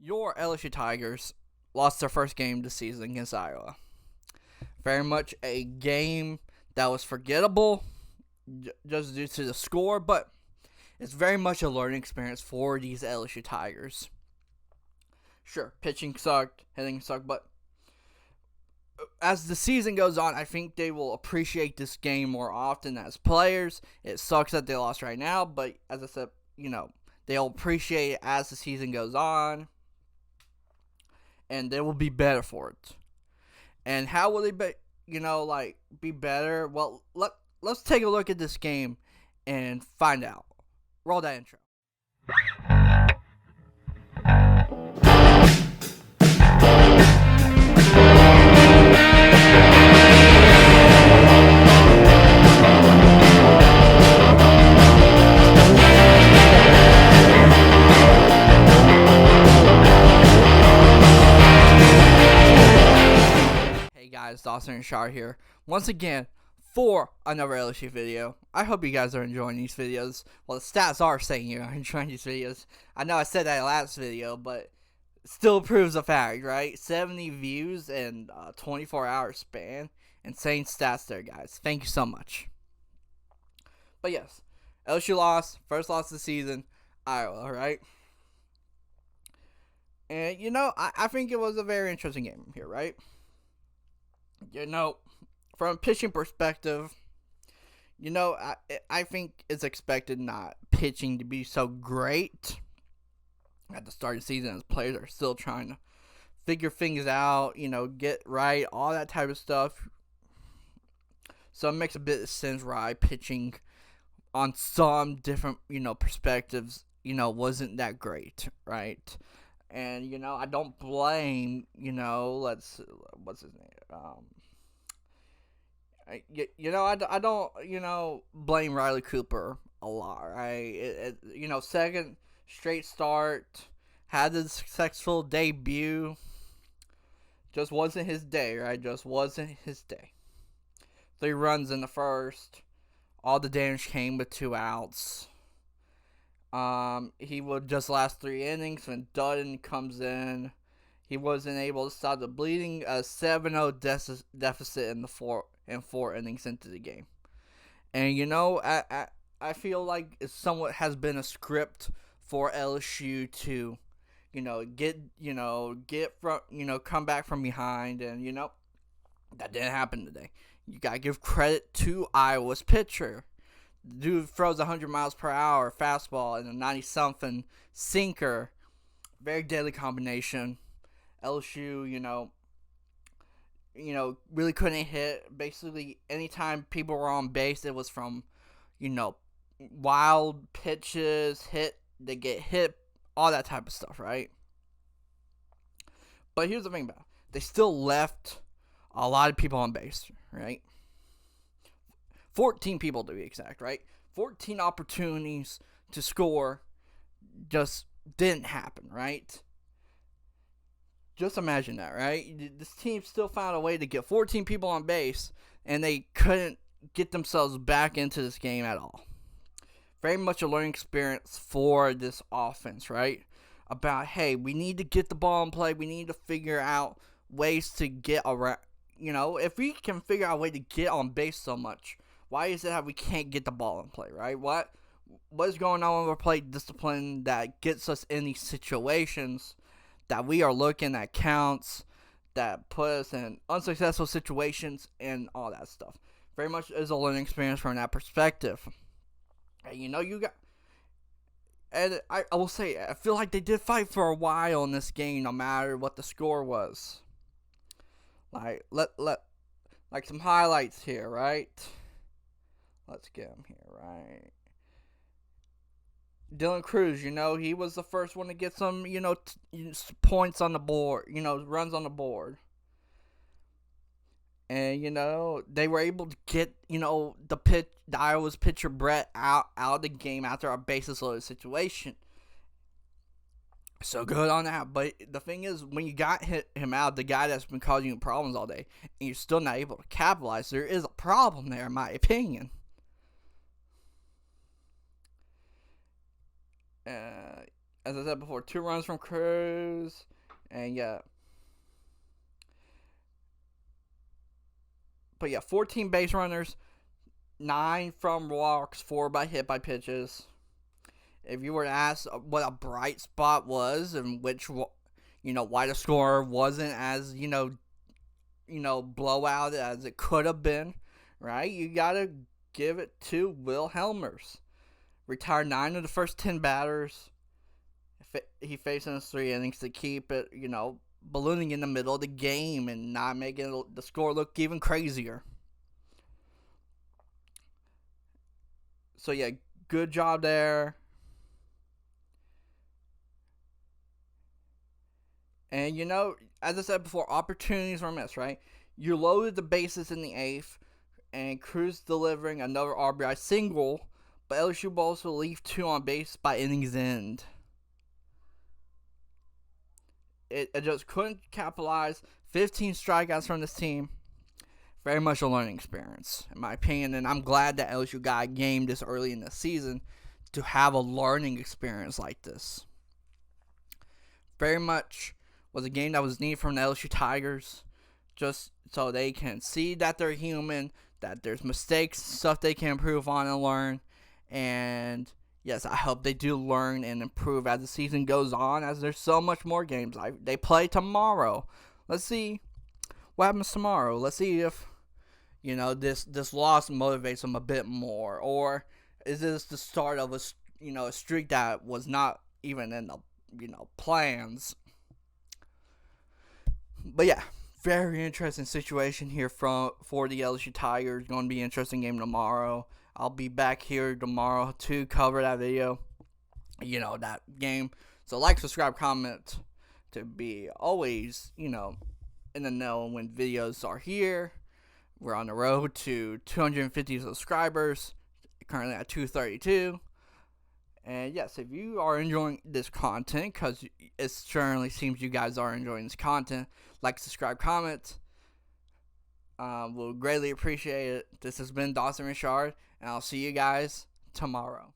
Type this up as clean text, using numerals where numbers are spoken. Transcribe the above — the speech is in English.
Your LSU Tigers lost their first game this season against Iowa. Very much a game that was forgettable just due to the score, but it's very much a learning experience for these LSU Tigers. Sure, pitching sucked, hitting sucked, but as the season goes on, I think they will appreciate this game more often as players. It sucks that they lost right now, but as I said, they'll appreciate it as the season goes on, and they will be better for it. And how will they be better? Well, let's take a look at this game and find out. Roll that intro. Hey guys, Dawson and Shar here once again for another LSU video. I hope you guys are enjoying these videos. Well, the stats are saying you're enjoying these videos. I know I said that last video, but it still proves a fact, right? 70 views in a 24-hour span. Insane stats there, guys. Thank you so much. But yes, LSU lost. First loss of the season. Iowa, right? And, I think it was a very interesting game here, right? From a pitching perspective, I think it's expected not pitching to be so great at the start of the season as players are still trying to figure things out, get right, all that type of stuff. So it makes a bit of sense why pitching on some different, perspectives, wasn't that great, right? And, I don't blame, what's his name? I don't, blame Riley Cooper a lot, right? Second straight start, had the successful debut. Just wasn't his day, right? Just wasn't his day. 3 runs in the first. All the damage came with 2 outs. He would just last 3 innings when Dutton comes in. He wasn't able to stop the bleeding. A 7-0 deficit in the 4 innings into the game. And I feel like it somewhat has been a script for LSU to, come back from behind, and that didn't happen today. You gotta give credit to Iowa's pitcher. The dude throws 100 miles per hour fastball and a 90-something sinker. Very deadly combination. LSU, really couldn't hit. Basically, anytime people were on base, it was from, wild pitches, they get hit, all that type of stuff, right? But here's the thing about it. They still left a lot of people on base, right? 14 people to be exact, right? 14 opportunities to score just didn't happen, right? Just imagine that, right? This team still found a way to get 14 people on base, and they couldn't get themselves back into this game at all. Very much a learning experience for this offense, right? About, hey, we need to get the ball in play. We need to figure out ways to get around. If we can figure out a way to get on base so much, why is it that we can't get the ball in play, right? What is going on with our play discipline that gets us in these situations that we are looking at counts that put us in unsuccessful situations and all that stuff? Very much is a learning experience from that perspective. And and I will say, I feel like they did fight for a while in this game, no matter what the score was. Like some highlights here, right? Let's get him here, right? Dylan Cruz, he was the first one to get some, points on the board, runs on the board. And, they were able to get, the Iowa's pitcher Brett out of the game after a bases loaded situation. So good on that. But the thing is, when you got him out, the guy that's been causing you problems all day, and you're still not able to capitalize, there is a problem there, in my opinion. as I said before, 2 runs from Cruz, and yeah. But yeah, 14 base runners, 9 from walks, 4 by hit by pitches. If you were to ask what a bright spot was and why the score wasn't as, blowout as it could have been, right? You got to give it to Will Helmers. Retired 9 of the first 10 batters. He faced in his 3 innings to keep it, ballooning in the middle of the game and not making the score look even crazier. So, yeah, good job there. And, as I said before, opportunities were missed, right? You loaded the bases in the 8th, and Cruz delivering another RBI single, but LSU balls will leave 2 on base by inning's end. It just couldn't capitalize. 15 strikeouts from this team. Very much a learning experience, in my opinion, and I'm glad that LSU got a game this early in the season to have a learning experience like this. Very much was a game that was needed from the LSU Tigers, just so they can see that they're human, that there's mistakes, stuff they can improve on and learn. And yes, I hope they do learn and improve as the season goes on, as there's so much more games. They play tomorrow. Let's see what happens tomorrow. Let's see if, this loss motivates them a bit more. Or is this the start of a streak that was not even in the, plans. But yeah, very interesting situation here for the LSU Tigers. Going to be an interesting game tomorrow. I'll be back here tomorrow to cover that video, that game. So like, subscribe, comment to be always, in the know when videos are here. We're on the road to 250 subscribers, currently at 232. And yes, if you are enjoying this content, because it certainly seems you guys are enjoying this content, like, subscribe, comment. We'll greatly appreciate it. This has been Dawson Richard, and I'll see you guys tomorrow.